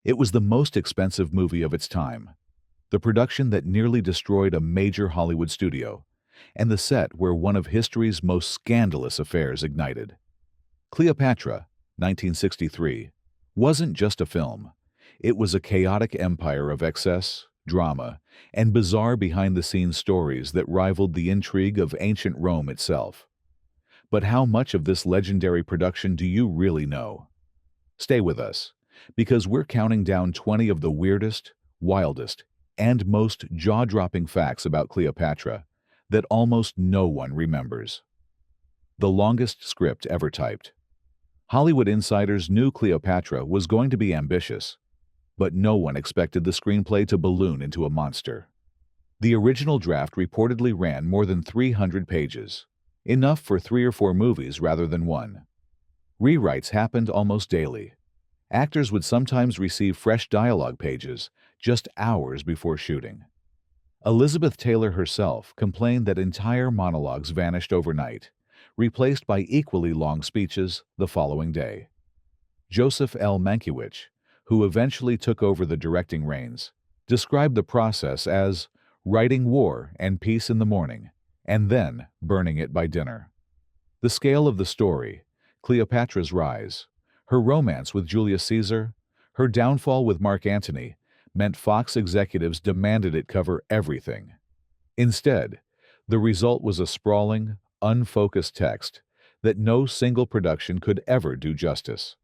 It was the most expensive movie of its time, the production that nearly destroyed a major Hollywood studio, and the set where one of history's most scandalous affairs ignited. Cleopatra, 1963, wasn't just a film. It was a chaotic empire of excess, drama, and bizarre behind-the-scenes stories that rivaled the intrigue of ancient Rome itself. But how much of this legendary production do you really know? Stay with us, because we're counting down 20 of the weirdest, wildest, and most jaw-dropping facts about Cleopatra that almost no one remembers. The longest script ever typed. Hollywood insiders knew Cleopatra was going to be ambitious, but no one expected the screenplay to balloon into a monster. The original draft reportedly ran more than 300 pages, enough for 3 or 4 movies rather than one. Rewrites happened almost daily. Actors would sometimes receive fresh dialogue pages just hours before shooting. Elizabeth Taylor herself complained that entire monologues vanished overnight, replaced by equally long speeches the following day. Joseph L. Mankiewicz, who eventually took over the directing reins, described the process as writing war and peace in the morning, and then burning it by dinner. The scale of the story, Cleopatra's rise, her romance with Julius Caesar, her downfall with Mark Antony, meant Fox executives demanded it cover everything. Instead, the result was a sprawling, unfocused text that no single production could ever do justice.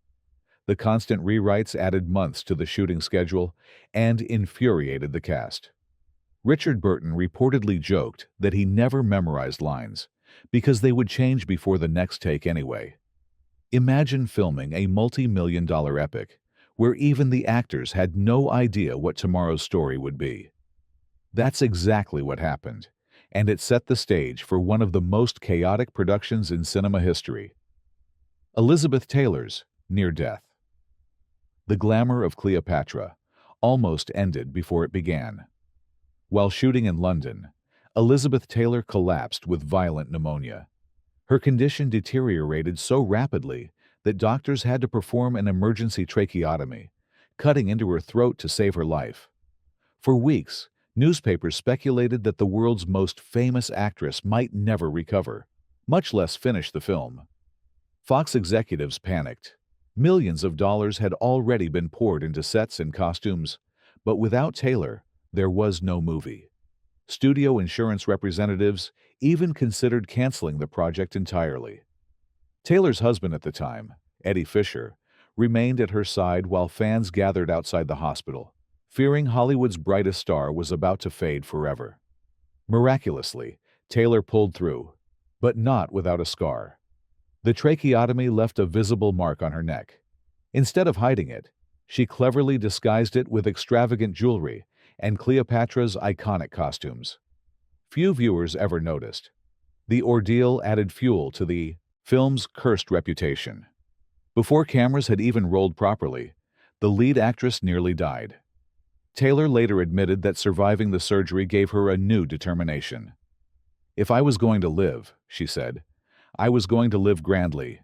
The constant rewrites added months to the shooting schedule and infuriated the cast. Richard Burton reportedly joked that he never memorized lines because they would change before the next take anyway. Imagine filming a multi-million-dollar epic where even the actors had no idea what tomorrow's story would be. That's exactly what happened, and it set the stage for one of the most chaotic productions in cinema history. Elizabeth Taylor's near death. The glamour of Cleopatra almost ended before it began. While shooting in London, Elizabeth Taylor collapsed with violent pneumonia. Her condition deteriorated so rapidly that doctors had to perform an emergency tracheotomy, cutting into her throat to save her life. For weeks, newspapers speculated that the world's most famous actress might never recover, much less finish the film. Fox executives panicked. Millions of dollars had already been poured into sets and costumes, but without Taylor, there was no movie. Studio insurance representatives even considered canceling the project entirely. Taylor's husband at the time, Eddie Fisher, remained at her side while fans gathered outside the hospital, fearing Hollywood's brightest star was about to fade forever. Miraculously, Taylor pulled through, but not without a scar. The tracheotomy left a visible mark on her neck. Instead of hiding it, she cleverly disguised it with extravagant jewelry and Cleopatra's iconic costumes. Few viewers ever noticed. The ordeal added fuel to the film's cursed reputation. Before cameras had even rolled properly, the lead actress nearly died. Taylor later admitted that surviving the surgery gave her a new determination. "If I was going to live," she said, "I was going to live grandly."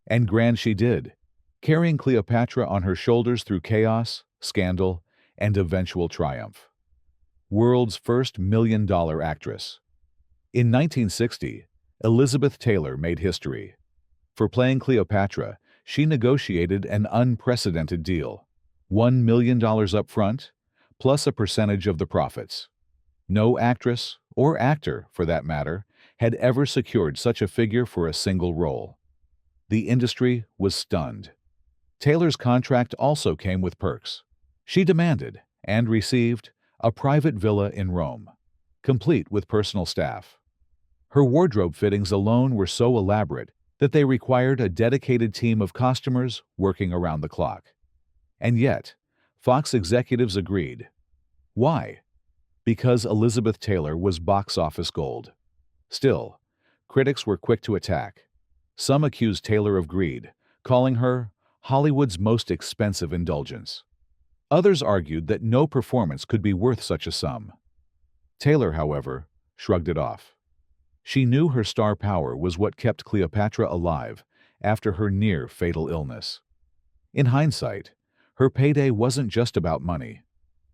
And grand she did, carrying Cleopatra on her shoulders through chaos, scandal, and eventual triumph. World's first million-dollar actress. In 1960, Elizabeth Taylor made history. For playing Cleopatra, she negotiated an unprecedented deal: $1 million up front, plus a percentage of the profits. No actress, or actor for that matter, had ever secured such a figure for a single role. The industry was stunned. Taylor's contract also came with perks. She demanded, and received, a private villa in Rome, complete with personal staff. Her wardrobe fittings alone were so elaborate that they required a dedicated team of costumers working around the clock. And yet, Fox executives agreed. Why? Because Elizabeth Taylor was box office gold. Still, critics were quick to attack. Some accused Taylor of greed, calling her Hollywood's most expensive indulgence. Others argued that no performance could be worth such a sum. Taylor, however, shrugged it off. She knew her star power was what kept Cleopatra alive after her near-fatal illness. In hindsight, Her payday wasn't just about money.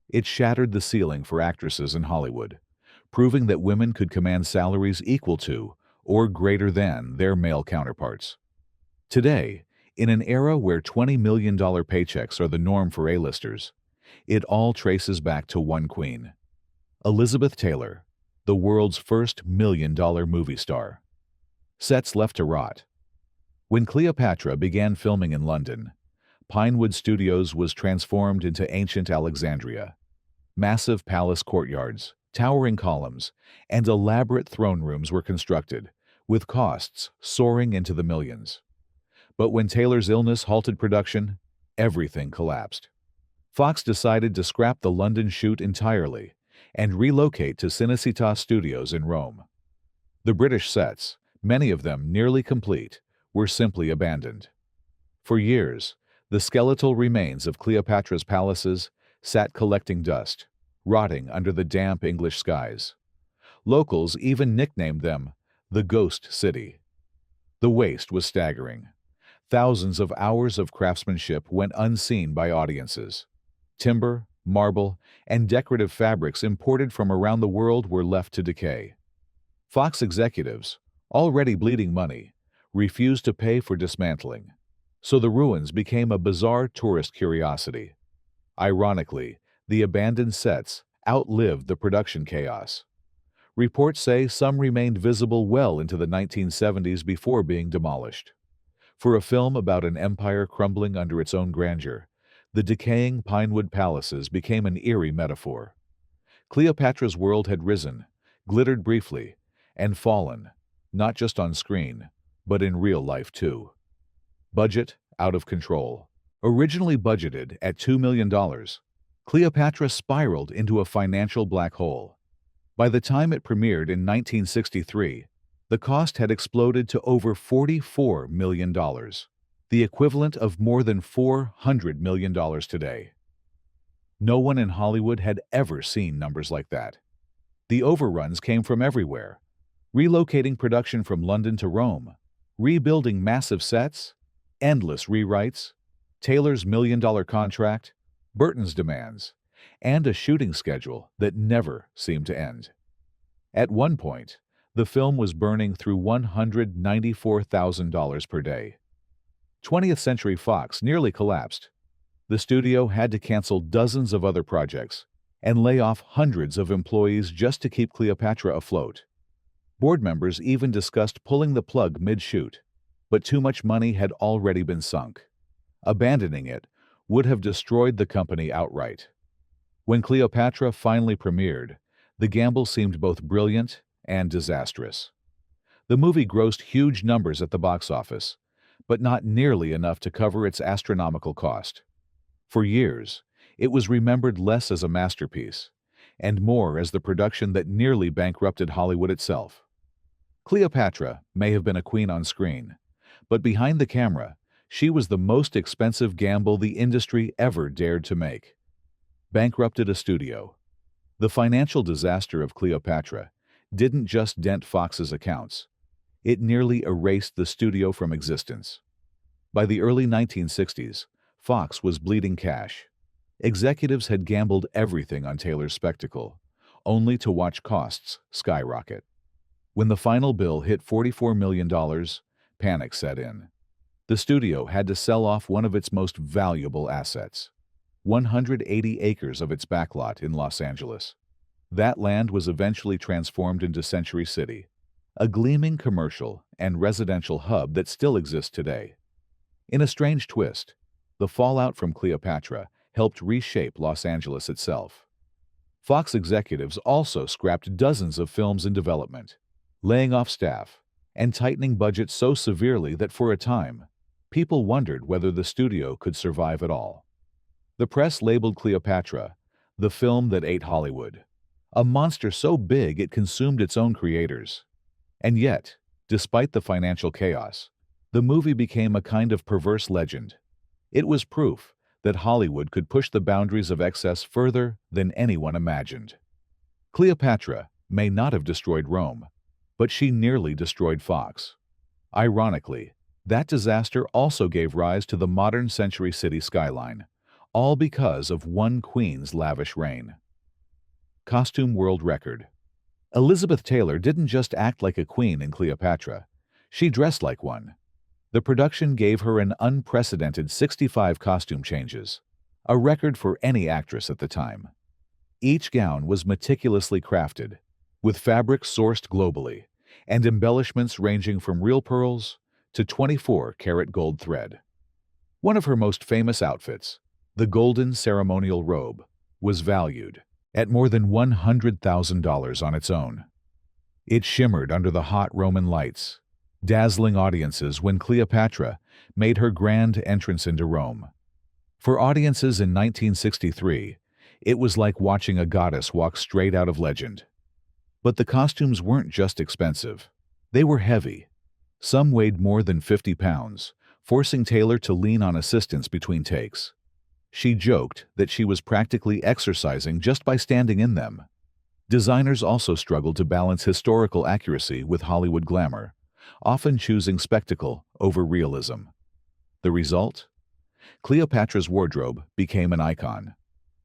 It shattered the ceiling for actresses in Hollywood, proving that women could command salaries equal to or greater than their male counterparts. Today, in an era where $20 million paychecks are the norm for A-listers, it all traces back to one queen, Elizabeth Taylor, the world's first million-dollar movie star. Sets left to rot. When Cleopatra began filming in London, Pinewood Studios was transformed into ancient Alexandria. Massive palace courtyards, towering columns, and elaborate throne rooms were constructed, with costs soaring into the millions. But when Taylor's illness halted production, everything collapsed. Fox decided to scrap the London shoot entirely and relocate to Cinecittà Studios in Rome. The British sets, many of them nearly complete, were simply abandoned. For years, the skeletal remains of Cleopatra's palaces sat collecting dust, rotting under the damp English skies. Locals even nicknamed them the Ghost City. The waste was staggering. Thousands of hours of craftsmanship went unseen by audiences. Timber, marble, and decorative fabrics imported from around the world were left to decay. Fox executives, already bleeding money, refused to pay for dismantling, so the ruins became a bizarre tourist curiosity. Ironically, the abandoned sets outlived the production chaos. Reports say some remained visible well into the 1970s before being demolished. For a film about an empire crumbling under its own grandeur, the decaying Pinewood palaces became an eerie metaphor. Cleopatra's world had risen, glittered briefly, and fallen, not just on screen, but in real life too. Budget out of control. Originally budgeted at $2 million, Cleopatra spiraled into a financial black hole. By the time it premiered in 1963, the cost had exploded to over $44 million, the equivalent of more than $400 million today. No one in Hollywood had ever seen numbers like that. The overruns came from everywhere, relocating production from London to Rome, rebuilding massive sets, endless rewrites, Taylor's million-dollar contract, Burton's demands, and a shooting schedule that never seemed to end. At one point, the film was burning through $194,000 per day. 20th Century Fox nearly collapsed. The studio had to cancel dozens of other projects and lay off hundreds of employees just to keep Cleopatra afloat. Board members even discussed pulling the plug mid-shoot, but too much money had already been sunk. Abandoning it would have destroyed the company outright. When Cleopatra finally premiered, the gamble seemed both brilliant and disastrous. The movie grossed huge numbers at the box office, but not nearly enough to cover its astronomical cost. For years, it was remembered less as a masterpiece, and more as the production that nearly bankrupted Hollywood itself. Cleopatra may have been a queen on screen, but behind the camera, she was the most expensive gamble the industry ever dared to make. Bankrupted a studio. The financial disaster of Cleopatra didn't just dent Fox's accounts. It nearly erased the studio from existence. By the early 1960s, Fox was bleeding cash. Executives had gambled everything on Taylor's spectacle, only to watch costs skyrocket. When the final bill hit $44 million, panic set in. The studio had to sell off one of its most valuable assets, 180 acres of its backlot in Los Angeles. That land was eventually transformed into Century City, a gleaming commercial and residential hub that still exists today. In a strange twist, the fallout from Cleopatra helped reshape Los Angeles itself. Fox executives also scrapped dozens of films in development, laying off staff and tightening budgets so severely that for a time, people wondered whether the studio could survive at all. The press labeled Cleopatra the film that ate Hollywood, a monster so big it consumed its own creators. And yet, despite the financial chaos, the movie became a kind of perverse legend. It was proof that Hollywood could push the boundaries of excess further than anyone imagined. Cleopatra may not have destroyed Rome, but she nearly destroyed Fox. Ironically, that disaster also gave rise to the modern Century City skyline, all because of one queen's lavish reign. Costume world record. Elizabeth Taylor didn't just act like a queen in Cleopatra. She dressed like one. The production gave her an unprecedented 65 costume changes, a record for any actress at the time. Each gown was meticulously crafted, with fabrics sourced globally, and embellishments ranging from real pearls to 24-karat gold thread. One of her most famous outfits, the golden ceremonial robe, was valued at more than $100,000 on its own. It shimmered under the hot Roman lights, dazzling audiences when Cleopatra made her grand entrance into Rome. For audiences in 1963, it was like watching a goddess walk straight out of legend. But the costumes weren't just expensive. They were heavy. Some weighed more than 50 pounds, forcing Taylor to lean on assistants between takes. She joked that she was practically exercising just by standing in them. Designers also struggled to balance historical accuracy with Hollywood glamour, often choosing spectacle over realism. The result? Cleopatra's wardrobe became an icon.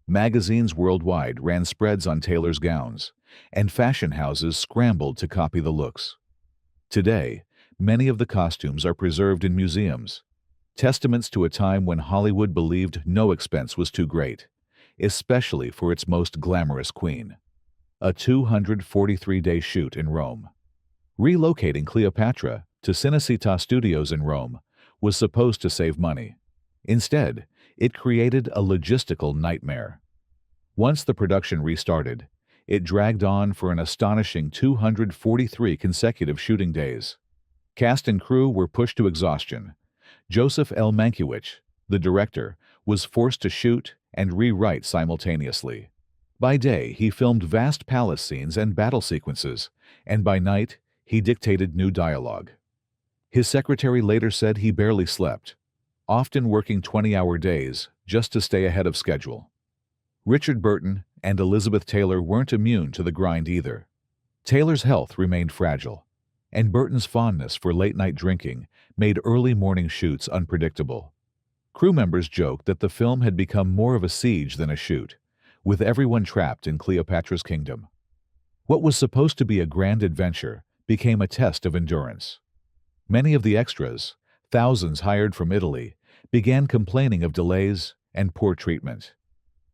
Magazines worldwide ran spreads on Taylor's gowns, and fashion houses scrambled to copy the looks. Today, many of the costumes are preserved in museums, testaments to a time when Hollywood believed no expense was too great, especially for its most glamorous queen. A 243-day shoot in Rome. Relocating Cleopatra to Cinecittà Studios in Rome was supposed to save money. Instead, it created a logistical nightmare. Once the production restarted, it dragged on for an astonishing 243 consecutive shooting days. Cast and crew were pushed to exhaustion. Joseph L. Mankiewicz, the director, was forced to shoot and rewrite simultaneously. By day, he filmed vast palace scenes and battle sequences, and by night, he dictated new dialogue. His secretary later said he barely slept, often working 20-hour days just to stay ahead of schedule. Richard Burton and Elizabeth Taylor weren't immune to the grind either. Taylor's health remained fragile, and Burton's fondness for late-night drinking made early morning shoots unpredictable. Crew members joked that the film had become more of a siege than a shoot, with everyone trapped in Cleopatra's kingdom. What was supposed to be a grand adventure became a test of endurance. Many of the extras, thousands hired from Italy, began complaining of delays and poor treatment.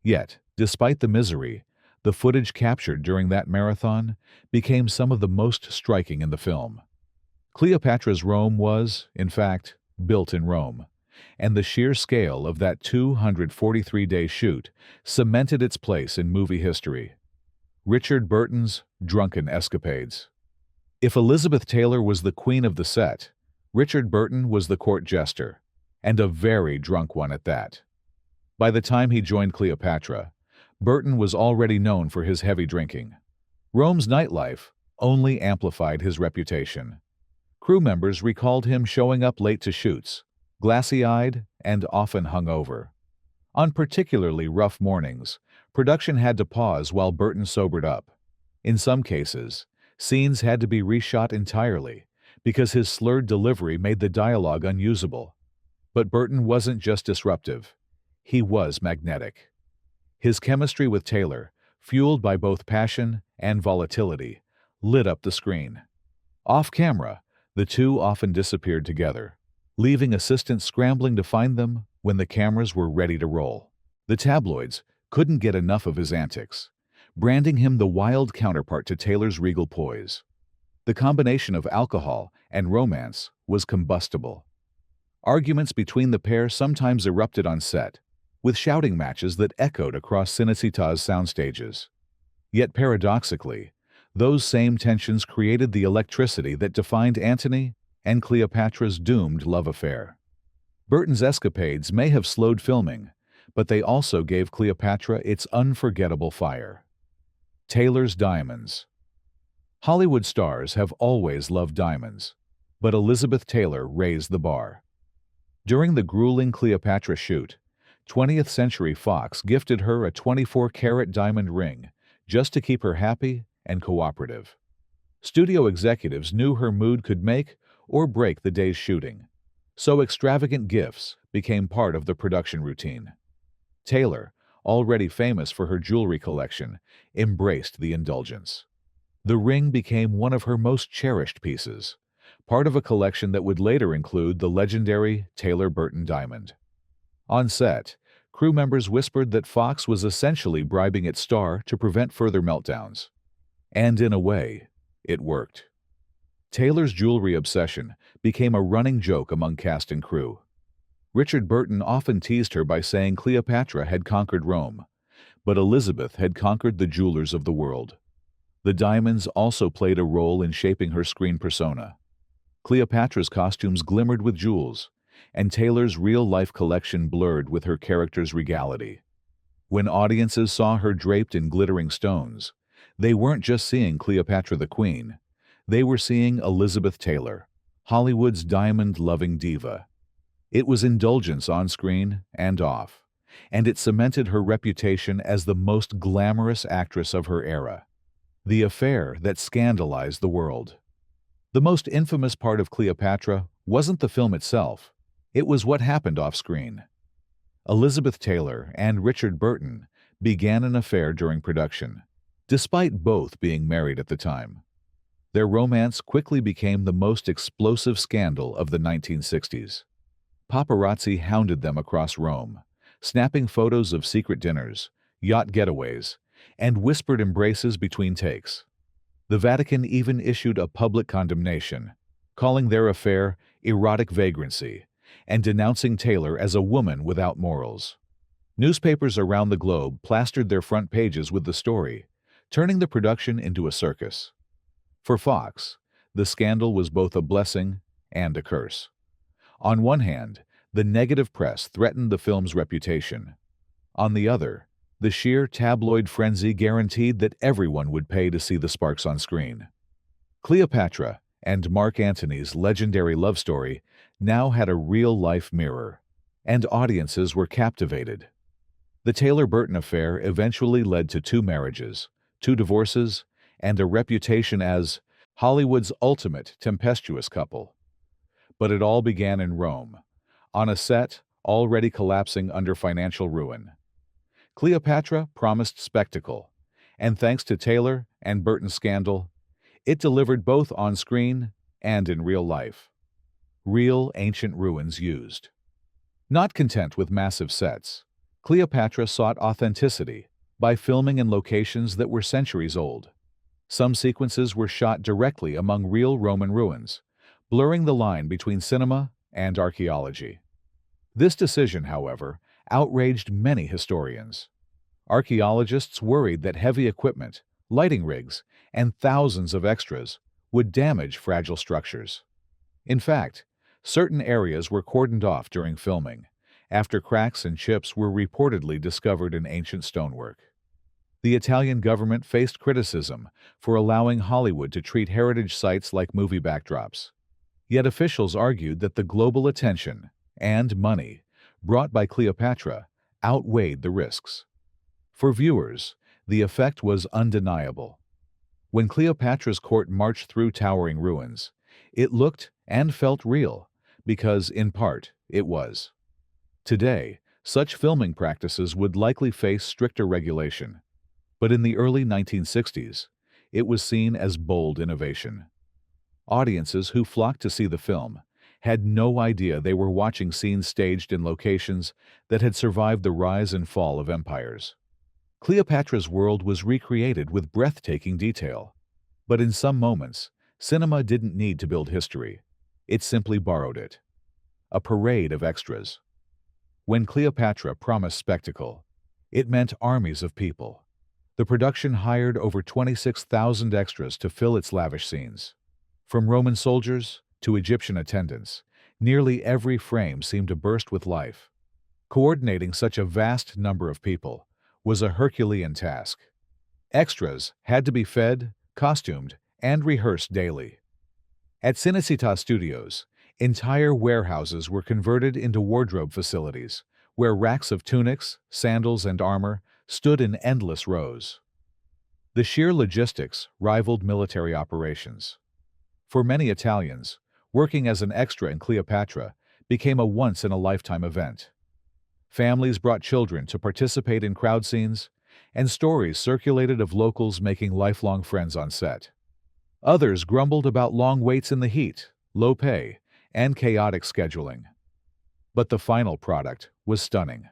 Yet, despite the misery, the footage captured during that marathon became some of the most striking in the film. Cleopatra's Rome was, in fact, built in Rome, and the sheer scale of that 243-day shoot cemented its place in movie history. Richard Burton's drunken escapades. If Elizabeth Taylor was the queen of the set, Richard Burton was the court jester, and a very drunk one at that. By the time he joined Cleopatra, Burton was already known for his heavy drinking. Rome's nightlife only amplified his reputation. Crew members recalled him showing up late to shoots, glassy-eyed and often hungover. On particularly rough mornings, production had to pause while Burton sobered up. In some cases, scenes had to be reshot entirely because his slurred delivery made the dialogue unusable. But Burton wasn't just disruptive. He was magnetic. His chemistry with Taylor, fueled by both passion and volatility, lit up the screen. Off-camera, the two often disappeared together, leaving assistants scrambling to find them when the cameras were ready to roll. The tabloids couldn't get enough of his antics, branding him the wild counterpart to Taylor's regal poise. The combination of alcohol and romance was combustible. Arguments between the pair sometimes erupted on set, with shouting matches that echoed across Cinecittà's soundstages. Yet paradoxically, those same tensions created the electricity that defined Antony and Cleopatra's doomed love affair. Burton's escapades may have slowed filming, but they also gave Cleopatra its unforgettable fire. Taylor's diamonds. Hollywood stars have always loved diamonds, but Elizabeth Taylor raised the bar. During the grueling Cleopatra shoot, 20th Century Fox gifted her a 24-karat diamond ring just to keep her happy and cooperative. Studio executives knew her mood could make or break the day's shooting, so extravagant gifts became part of the production routine. Taylor, already famous for her jewelry collection, embraced the indulgence. The ring became one of her most cherished pieces, part of a collection that would later include the legendary Taylor Burton diamond. On set, crew members whispered that Fox was essentially bribing its star to prevent further meltdowns. And in a way, it worked. Taylor's jewelry obsession became a running joke among cast and crew. Richard Burton often teased her by saying Cleopatra had conquered Rome, but Elizabeth had conquered the jewelers of the world. The diamonds also played a role in shaping her screen persona. Cleopatra's costumes glimmered with jewels, and Taylor's real-life collection blurred with her character's regality. When audiences saw her draped in glittering stones, they weren't just seeing Cleopatra the Queen, they were seeing Elizabeth Taylor, Hollywood's diamond-loving diva. It was indulgence on screen and off, and it cemented her reputation as the most glamorous actress of her era. The affair that scandalized the world. The most infamous part of Cleopatra wasn't the film itself, it was what happened off-screen. Elizabeth Taylor and Richard Burton began an affair during production, despite both being married at the time. Their romance quickly became the most explosive scandal of the 1960s. Paparazzi hounded them across Rome, snapping photos of secret dinners, yacht getaways, and whispered embraces between takes. The Vatican even issued a public condemnation, calling their affair erotic vagrancy and denouncing Taylor as a woman without morals. Newspapers around the globe plastered their front pages with the story, turning the production into a circus. For Fox, the scandal was both a blessing and a curse. On one hand, the negative press threatened the film's reputation. On the other, the sheer tabloid frenzy guaranteed that everyone would pay to see the sparks on screen. Cleopatra and Mark Antony's legendary love story now had a real-life mirror, and audiences were captivated. The Taylor-Burton affair eventually led to 2 marriages, 2 divorces, and a reputation as Hollywood's ultimate tempestuous couple. But it all began in Rome, on a set already collapsing under financial ruin. Cleopatra promised spectacle, and thanks to Taylor and Burton's scandal, it delivered both on screen and in real life. Real ancient ruins used. Not content with massive sets, Cleopatra sought authenticity by filming in locations that were centuries old. Some sequences were shot directly among real Roman ruins, blurring the line between cinema and archaeology. This decision, however, outraged many historians. Archaeologists worried that heavy equipment, lighting rigs, and thousands of extras would damage fragile structures. In fact, certain areas were cordoned off during filming, after cracks and chips were reportedly discovered in ancient stonework. The Italian government faced criticism for allowing Hollywood to treat heritage sites like movie backdrops. Yet officials argued that the global attention and money brought by Cleopatra outweighed the risks. For viewers, the effect was undeniable. When Cleopatra's court marched through towering ruins, it looked and felt real, because, in part, it was. Today, such filming practices would likely face stricter regulation. But in the early 1960s, it was seen as bold innovation. Audiences who flocked to see the film had no idea they were watching scenes staged in locations that had survived the rise and fall of empires. Cleopatra's world was recreated with breathtaking detail. But in some moments, cinema didn't need to build history. It simply borrowed it. A parade of extras. When Cleopatra promised spectacle, it meant armies of people. The production hired over 26,000 extras to fill its lavish scenes. From Roman soldiers to Egyptian attendants, nearly every frame seemed to burst with life. Coordinating such a vast number of people was a Herculean task. Extras had to be fed, costumed, and rehearsed daily. At Cinecittà Studios, entire warehouses were converted into wardrobe facilities, where racks of tunics, sandals, and armor stood in endless rows. The sheer logistics rivaled military operations. For many Italians, working as an extra in Cleopatra became a once-in-a-lifetime event. Families brought children to participate in crowd scenes, and stories circulated of locals making lifelong friends on set. Others grumbled about long waits in the heat, low pay, and chaotic scheduling. But the final product was stunning.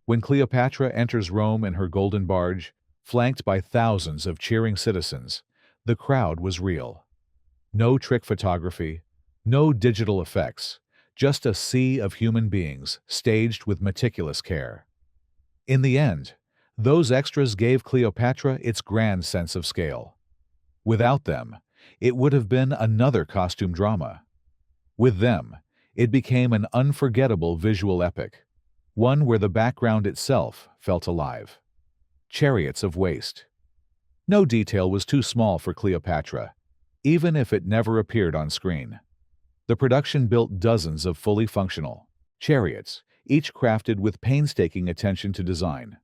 When Cleopatra enters Rome in her golden barge, flanked by thousands of cheering citizens, the crowd was real. No trick photography, no digital effects, just a sea of human beings staged with meticulous care. In the end, those extras gave Cleopatra its grand sense of scale. Without them, it would have been another costume drama. With them, it became an unforgettable visual epic, one where the background itself felt alive. Chariots of waste. No detail was too small for Cleopatra, even if it never appeared on screen. The production built dozens of fully functional chariots, each crafted with painstaking attention to design.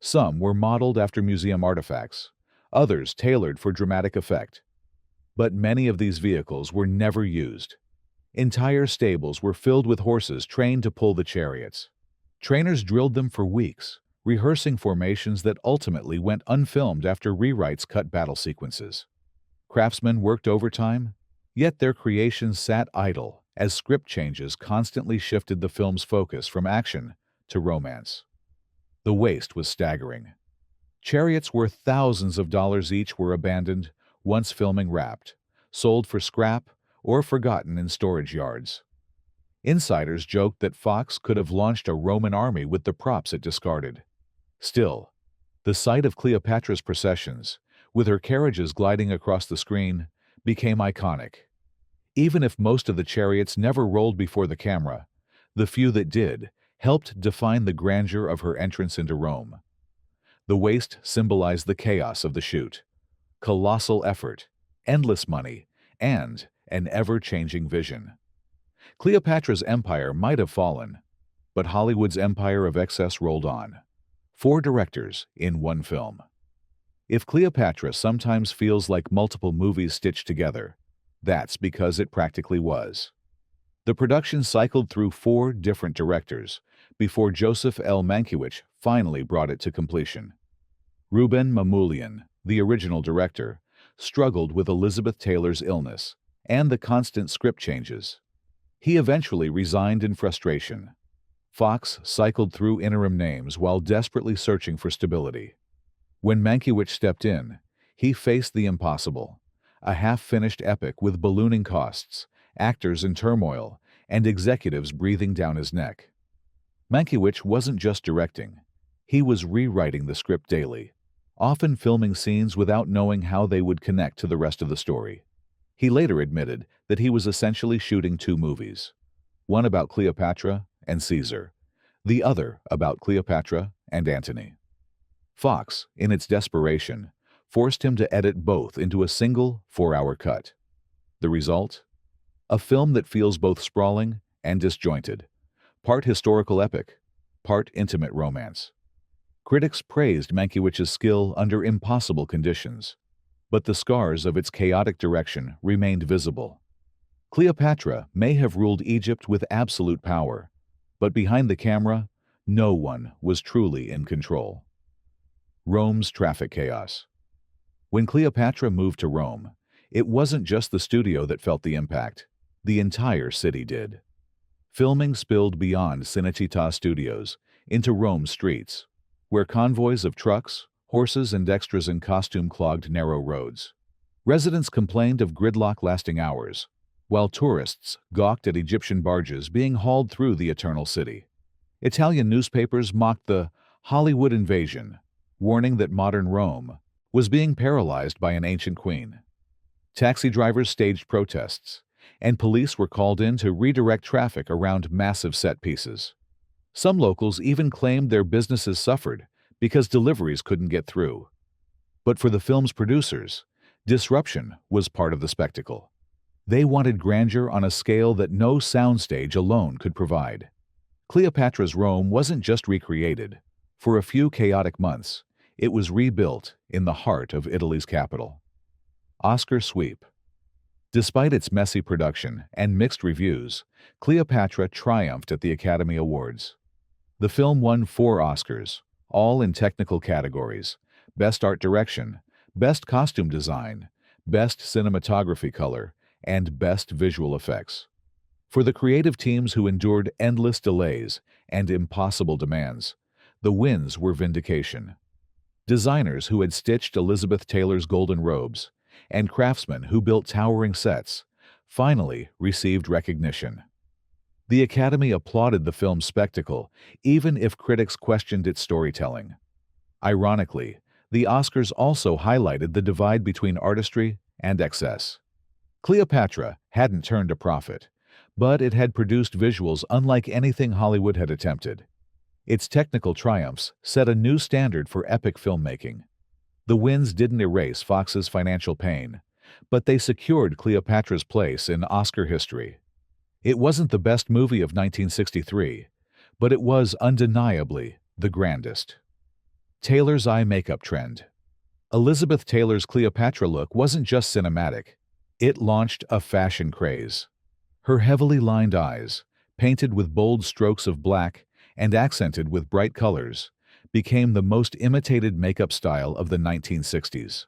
Some were modeled after museum artifacts, others tailored for dramatic effect. But many of these vehicles were never used. Entire stables were filled with horses trained to pull the chariots. Trainers drilled them for weeks, rehearsing formations that ultimately went unfilmed after rewrites cut battle sequences. Craftsmen worked overtime, yet their creations sat idle as script changes constantly shifted the film's focus from action to romance. The waste was staggering. Chariots worth thousands of dollars each were abandoned, once filming wrapped, sold for scrap, or forgotten in storage yards. Insiders joked that Fox could have launched a Roman army with the props it discarded. Still, the sight of Cleopatra's processions, with her carriages gliding across the screen, became iconic. Even if most of the chariots never rolled before the camera, the few that did helped define the grandeur of her entrance into Rome. The waste symbolized the chaos of the shoot, colossal effort, endless money, and an ever-changing vision. Cleopatra's empire might have fallen, but Hollywood's empire of excess rolled on. 4 directors in one film. If Cleopatra sometimes feels like multiple movies stitched together, that's because it practically was. The production cycled through 4 different directors before Joseph L. Mankiewicz finally brought it to completion. Ruben Mamoulian, the original director, struggled with Elizabeth Taylor's illness and the constant script changes. He eventually resigned in frustration. Fox cycled through interim names while desperately searching for stability. When Mankiewicz stepped in, he faced the impossible, a half-finished epic with ballooning costs, actors in turmoil, and executives breathing down his neck. Mankiewicz wasn't just directing. He was rewriting the script daily, often filming scenes without knowing how they would connect to the rest of the story. He later admitted that he was essentially shooting 2 movies, one about Cleopatra and Caesar, the other about Cleopatra and Antony. Fox, in its desperation, forced him to edit both into a single 4-hour cut. The result? A film that feels both sprawling and disjointed, part historical epic, part intimate romance. Critics praised Mankiewicz's skill under impossible conditions, but the scars of its chaotic direction remained visible. Cleopatra may have ruled Egypt with absolute power, but behind the camera, no one was truly in control. Rome's traffic chaos. When Cleopatra moved to Rome, it wasn't just the studio that felt the impact. The entire city did. Filming spilled beyond Cinecittà Studios into Rome's streets, where convoys of trucks, horses, and extras in costume clogged narrow roads. Residents complained of gridlock lasting hours, while tourists gawked at Egyptian barges being hauled through the Eternal City. Italian newspapers mocked the Hollywood invasion, warning that modern Rome was being paralyzed by an ancient queen. Taxi drivers staged protests, and police were called in to redirect traffic around massive set pieces. Some locals even claimed their businesses suffered because deliveries couldn't get through. But for the film's producers, disruption was part of the spectacle. They wanted grandeur on a scale that no soundstage alone could provide. Cleopatra's Rome wasn't just recreated. For a few chaotic months, it was rebuilt in the heart of Italy's capital. Oscar sweep. Despite its messy production and mixed reviews, Cleopatra triumphed at the Academy Awards. The film won 4 Oscars, all in technical categories: Best Art Direction, Best Costume Design, Best Cinematography Color, and Best Visual Effects. For the creative teams who endured endless delays and impossible demands, the wins were vindication. Designers who had stitched Elizabeth Taylor's golden robes, and craftsmen who built towering sets, finally received recognition. The Academy applauded the film's spectacle, even if critics questioned its storytelling. Ironically, the Oscars also highlighted the divide between artistry and excess. Cleopatra hadn't turned a profit, but it had produced visuals unlike anything Hollywood had attempted. Its technical triumphs set a new standard for epic filmmaking. The wins didn't erase Fox's financial pain, but they secured Cleopatra's place in Oscar history. It wasn't the best movie of 1963, but it was undeniably the grandest. Taylor's eye makeup trend. Elizabeth Taylor's Cleopatra look wasn't just cinematic, it launched a fashion craze. Her heavily lined eyes, painted with bold strokes of black and accented with bright colors, became the most imitated makeup style of the 1960s.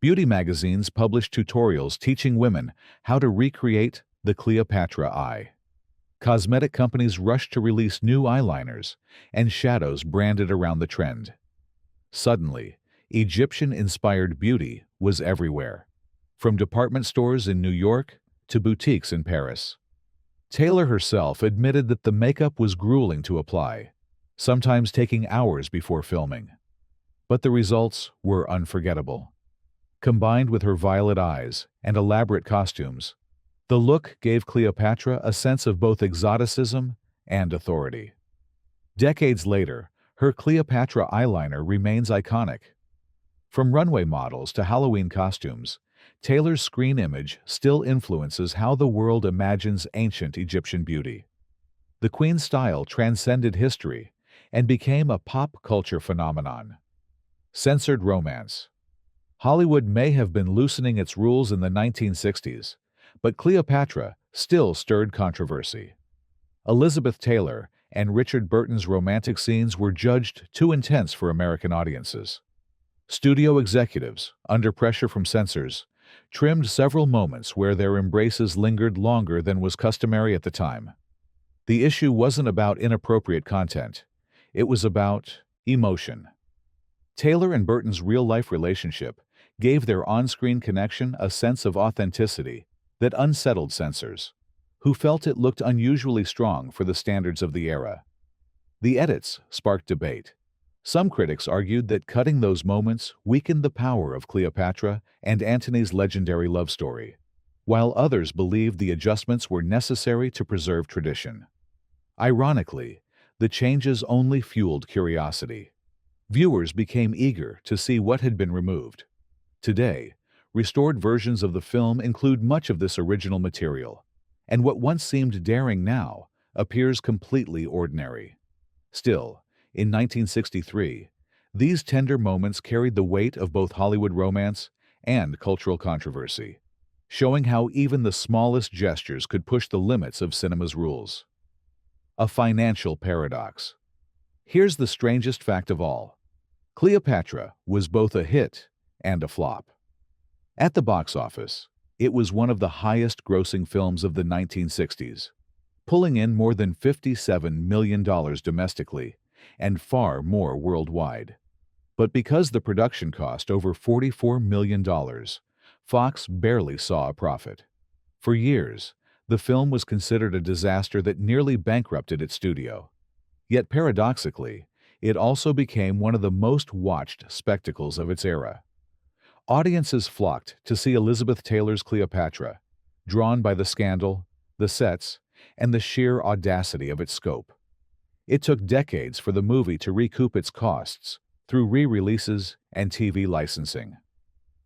Beauty magazines published tutorials teaching women how to recreate the Cleopatra eye. Cosmetic companies rushed to release new eyeliners and shadows branded around the trend. Suddenly, Egyptian-inspired beauty was everywhere, from department stores in New York to boutiques in Paris. Taylor herself admitted that the makeup was grueling to apply, sometimes taking hours before filming. But the results were unforgettable. Combined with her violet eyes and elaborate costumes, the look gave Cleopatra a sense of both exoticism and authority. Decades later, her Cleopatra eyeliner remains iconic. From runway models to Halloween costumes, Taylor's screen image still influences how the world imagines ancient Egyptian beauty. The Queen's style transcended history and became a pop culture phenomenon. Censored romance. Hollywood may have been loosening its rules in the 1960s, but Cleopatra still stirred controversy. Elizabeth Taylor and Richard Burton's romantic scenes were judged too intense for American audiences. Studio executives, under pressure from censors, trimmed several moments where their embraces lingered longer than was customary at the time. The issue wasn't about inappropriate content, it was about emotion. Taylor and Burton's real-life relationship gave their on-screen connection a sense of authenticity that unsettled censors, who felt it looked unusually strong for the standards of the era. The edits sparked debate. Some critics argued that cutting those moments weakened the power of Cleopatra and Antony's legendary love story, while others believed the adjustments were necessary to preserve tradition. Ironically, the changes only fueled curiosity. Viewers became eager to see what had been removed. Today, restored versions of the film include much of this original material, and what once seemed daring now appears completely ordinary. Still, in 1963, these tender moments carried the weight of both Hollywood romance and cultural controversy, showing how even the smallest gestures could push the limits of cinema's rules. A financial paradox. Here's the strangest fact of all. Cleopatra was both a hit and a flop. At the box office, it was one of the highest-grossing films of the 1960s, pulling in more than $57 million domestically and far more worldwide. But because the production cost over $44 million, Fox barely saw a profit. For years, the film was considered a disaster that nearly bankrupted its studio. Yet paradoxically, it also became one of the most watched spectacles of its era. Audiences flocked to see Elizabeth Taylor's Cleopatra, drawn by the scandal, the sets, and the sheer audacity of its scope. It took decades for the movie to recoup its costs through re-releases and TV licensing.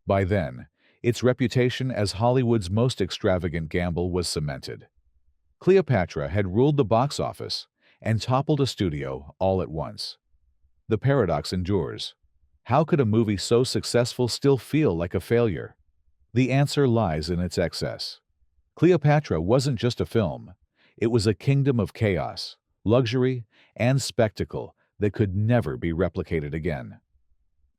By then, its reputation as Hollywood's most extravagant gamble was cemented. Cleopatra had ruled the box office and toppled a studio all at once. The paradox endures. How could a movie so successful still feel like a failure? The answer lies in its excess. Cleopatra wasn't just a film, it was a kingdom of chaos, luxury, and spectacle that could never be replicated again.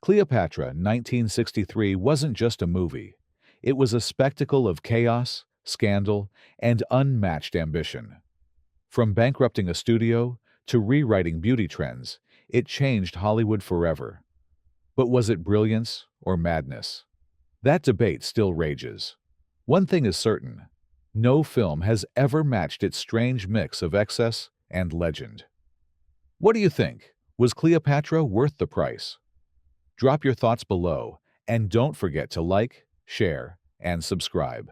Cleopatra 1963 wasn't just a movie. It was a spectacle of chaos, scandal, and unmatched ambition. From bankrupting a studio to rewriting beauty trends, it changed Hollywood forever. But was it brilliance or madness? That debate still rages. One thing is certain: no film has ever matched its strange mix of excess and legend. What do you think? Was Cleopatra worth the price? Drop your thoughts below, and don't forget to like, share, and subscribe.